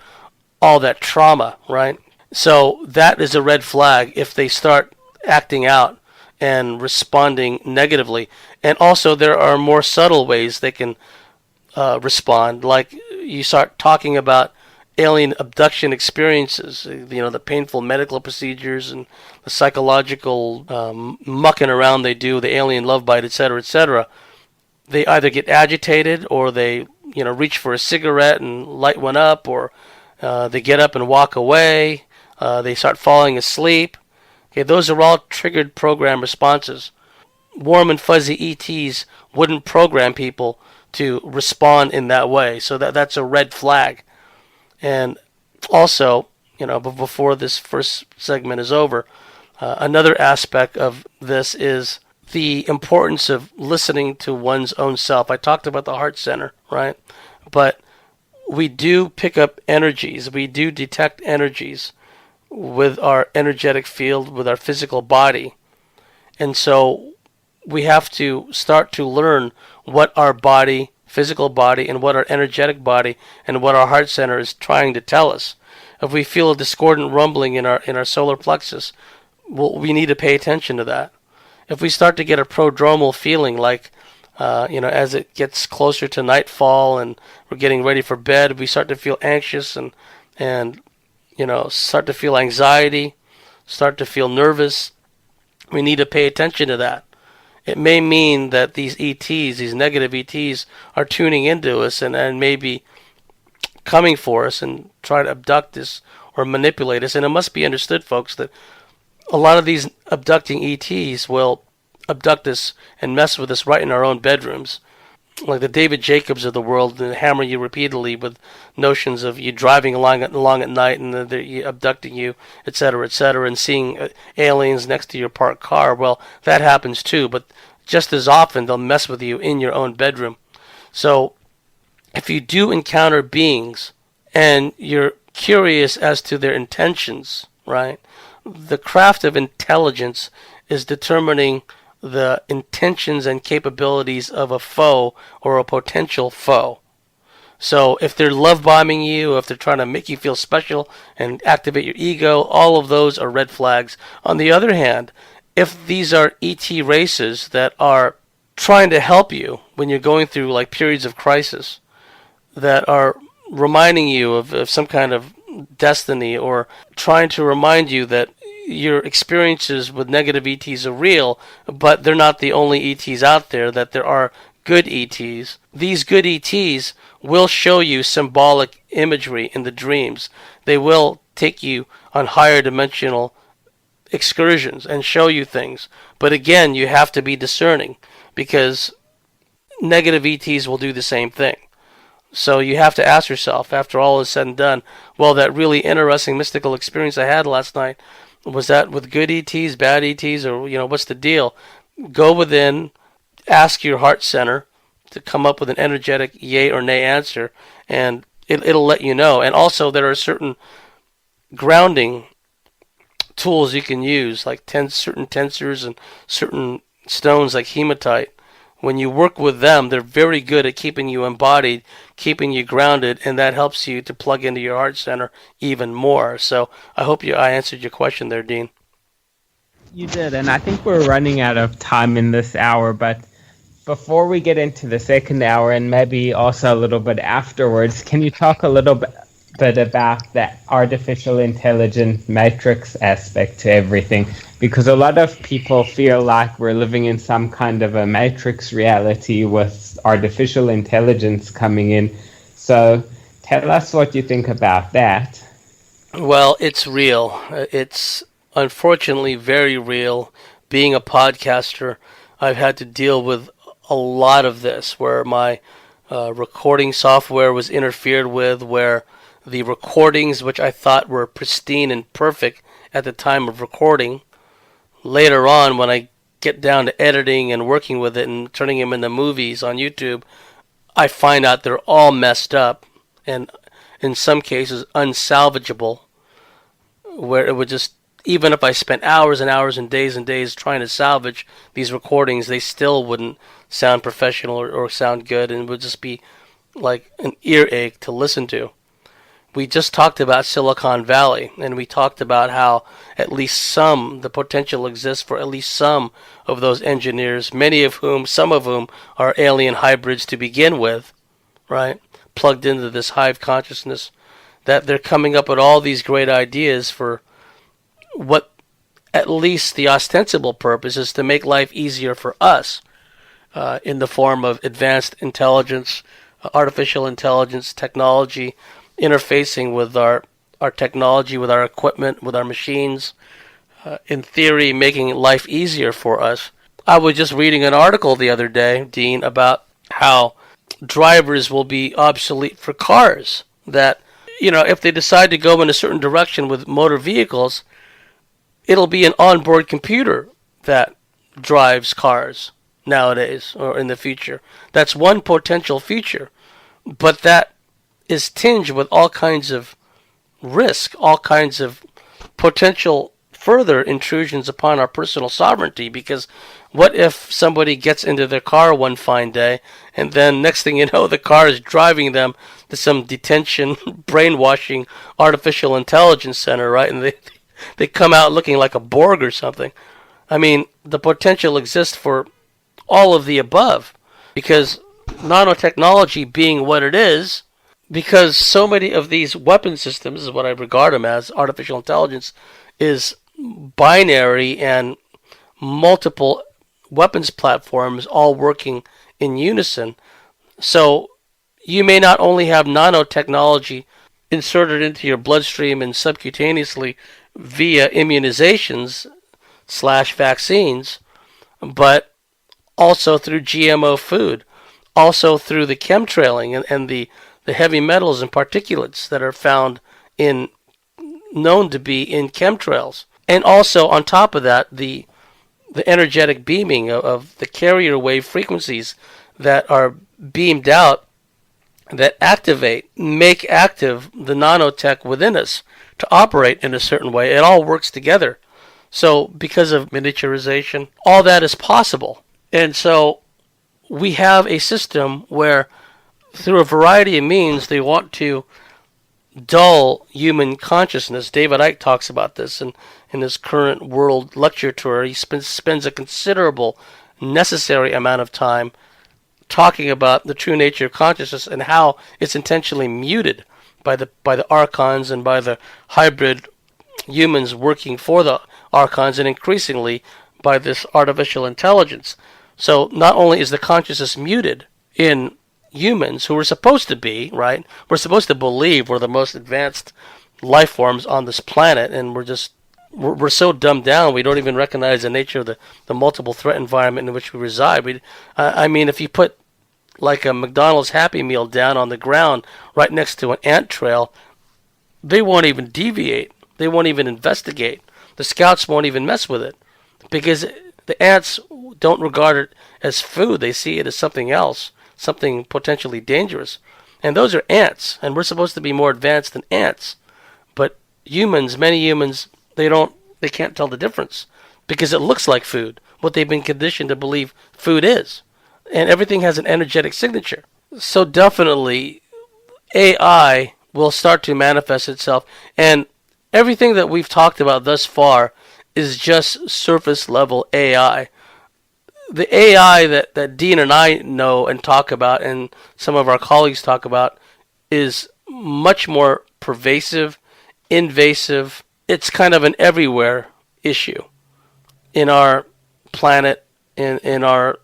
all that trauma, right? So that is a red flag if they start acting out and responding negatively. And also there are more subtle ways they can respond, like you start talking about alien abduction experiences, the painful medical procedures and the psychological mucking around they do, the alien love bite, etc., etc. They either get agitated or they reach for a cigarette and light one up, or they get up and walk away, they start falling asleep. Okay, those are all triggered program responses. Warm and fuzzy ETs wouldn't program people to respond in that way, so that's a red flag. And also, before this first segment is over, another aspect of this is the importance of listening to one's own self. I talked about the heart center, right? But we do pick up energies. We do detect energies with our energetic field, with our physical body. And so we have to start to learn what our body, physical body, and what our energetic body and what our heart center is trying to tell us. If we feel a discordant rumbling in our solar plexus, we need to pay attention to that. If we start to get a prodromal feeling, like as it gets closer to nightfall and we're getting ready for bed, we start to feel anxious and start to feel anxiety, start to feel nervous, we need to pay attention to that. It may mean that these ETs, these negative ETs, are tuning into us and maybe coming for us and try to abduct us or manipulate us. And it must be understood, folks, that a lot of these abducting ETs will abduct us and mess with us right in our own bedrooms. Like the David Jacobs of the world, and hammer you repeatedly with notions of you driving along at night and they're abducting you, etc., and seeing aliens next to your parked car. Well, that happens too, but just as often they'll mess with you in your own bedroom. So if you do encounter beings and you're curious as to their intentions, right? The craft of intelligence is determining the intentions and capabilities of a foe or a potential foe. So if they're love bombing you, if they're trying to make you feel special and activate your ego, all of those are red flags. On the other hand, if these are ET races that are trying to help you when you're going through like periods of crisis, that are reminding you of some kind of destiny, or trying to remind you that your experiences with negative ETs are real, but they're not the only ETs out there, that there are good ETs. These good ETs will show you symbolic imagery in the dreams. They will take you on higher dimensional excursions and show you things. But again, you have to be discerning because negative ETs will do the same thing. So you have to ask yourself, after all is said and done, well, that really interesting mystical experience I had last night, was that with good ETs, bad ETs, or what's the deal? Go within, ask your heart center to come up with an energetic yay or nay answer, and it'll let you know. And also, there are certain grounding tools you can use, like certain tensors and certain stones like hematite. When you work with them, they're very good at keeping you embodied, keeping you grounded, and that helps you to plug into your heart center even more. So I hope I answered your question there, Dean. You did, and I think we're running out of time in this hour, but before we get into the second hour and maybe also a little bit afterwards, can you talk a little bit about the artificial intelligence matrix aspect to everything? Because a lot of people feel like we're living in some kind of a matrix reality with artificial intelligence coming in. So tell us what you think about that. Well, it's real. It's unfortunately very real. Being a podcaster, I've had to deal with a lot of this where my recording software was interfered with, where the recordings, which I thought were pristine and perfect at the time of recording, later on when I get down to editing and working with it and turning them into movies on YouTube, I find out they're all messed up and in some cases unsalvageable, where it would just, even if I spent hours and hours and days trying to salvage these recordings, they still wouldn't sound professional or sound good, and it would just be like an earache to listen to. We just talked about Silicon Valley, and we talked about how the potential exists for at least some of those engineers, some of whom are alien hybrids to begin with, right? Plugged into this hive consciousness, that they're coming up with all these great ideas for what at least the ostensible purpose is to make life easier for us, in the form of advanced intelligence, artificial intelligence, technology, interfacing with our technology, with our equipment, with our machines, in theory, making life easier for us. I was just reading an article the other day, Dean, about how drivers will be obsolete for cars. That, if they decide to go in a certain direction with motor vehicles, it'll be an onboard computer that drives cars nowadays or in the future. That's one potential future, but that is tinged with all kinds of risk, all kinds of potential further intrusions upon our personal sovereignty. Because what if somebody gets into their car one fine day and then next thing you know the car is driving them to some detention, brainwashing, artificial intelligence center, right? And they come out looking like a Borg or something. I mean, the potential exists for all of the above, because nanotechnology being what it is, because so many of these weapon systems, is what I regard them as, artificial intelligence, is binary and multiple weapons platforms all working in unison. So you may not only have nanotechnology inserted into your bloodstream and subcutaneously via immunizations / vaccines, but also through GMO food, also through the chemtrailing and the heavy metals and particulates that are found known to be in chemtrails. And also on top of that, the energetic beaming of the carrier wave frequencies that are beamed out that make active the nanotech within us to operate in a certain way. It all works together. So because of miniaturization, all that is possible. And so we have a system where through a variety of means they want to dull human consciousness. David Icke talks about this in his current world lecture tour. He spends a considerable necessary amount of time talking about the true nature of consciousness and how it's intentionally muted by the archons and by the hybrid humans working for the archons, and increasingly by this artificial intelligence. So not only is the consciousness muted in humans, who we're supposed to be, right? We're supposed to believe we're the most advanced life forms on this planet, and we're just we're so dumbed down we don't even recognize the nature of the multiple threat environment in which we reside. I mean, if you put like a McDonald's Happy Meal down on the ground right next to an ant trail, they won't even deviate. They won't even investigate. The scouts won't even mess with it because the ants don't regard it as food. They see it as something else, something potentially dangerous. And those are ants, and we're supposed to be more advanced than ants. But humans, many humans, they can't tell the difference because it looks like food, what they've been conditioned to believe food is. And everything has an energetic signature. So definitely AI will start to manifest itself, and everything that we've talked about thus far is just surface level AI. The AI that Dean and I know and talk about, and some of our colleagues talk about, is much more pervasive, invasive. It's kind of an everywhere issue in our planet, in our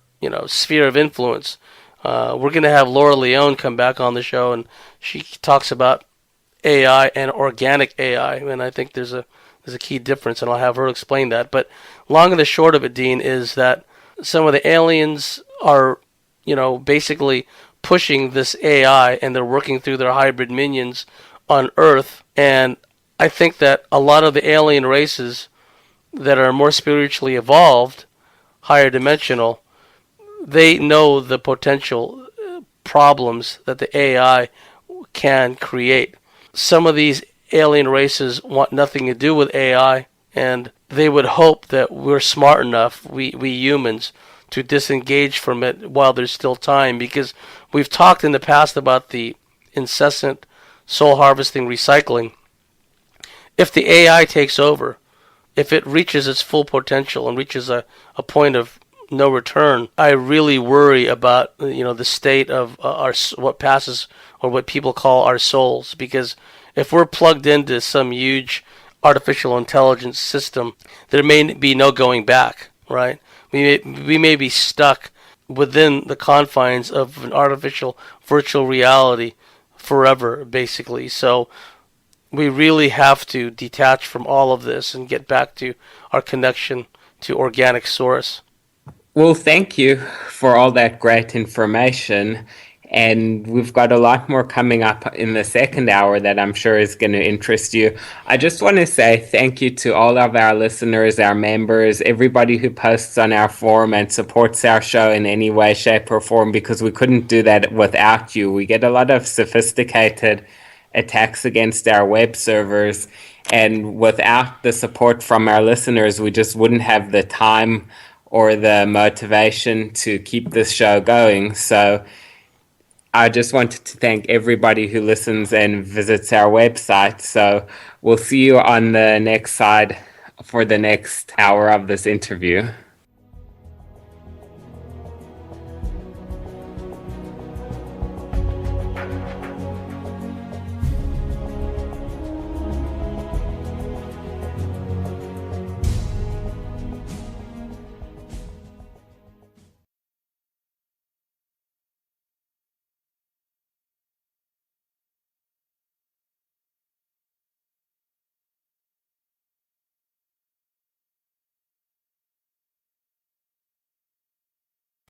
sphere of influence. We're going to have Laura Leone come back on the show, and she talks about AI and organic AI, and I think there's a key difference, and I'll have her explain that. But long and the short of it, Dean, is that some of the aliens are, basically pushing this AI, and they're working through their hybrid minions on Earth. And I think that a lot of the alien races that are more spiritually evolved, higher dimensional, they know the potential problems that the AI can create. Some of these alien races want nothing to do with AI, and they would hope that we're smart enough, we humans, to disengage from it while there's still time, because we've talked in the past about the incessant soul harvesting recycling. If the AI takes over, if it reaches its full potential and reaches a point of no return, I really worry about the state of our what passes or what people call our souls. Because if we're plugged into some huge artificial intelligence system, there may be no going back. Right? We may be stuck within the confines of an artificial virtual reality forever, basically. So we really have to detach from all of this and get back to our connection to organic source. Well, thank you for all that great information. And we've got a lot more coming up in the second hour that I'm sure is going to interest you. I just want to say thank you to all of our listeners, our members, everybody who posts on our forum and supports our show in any way, shape, or form, because we couldn't do that without you. We get a lot of sophisticated attacks against our web servers. And without the support from our listeners, we just wouldn't have the time or the motivation to keep this show going. So I just wanted to thank everybody who listens and visits our website. So we'll see you on the next side for the next hour of this interview.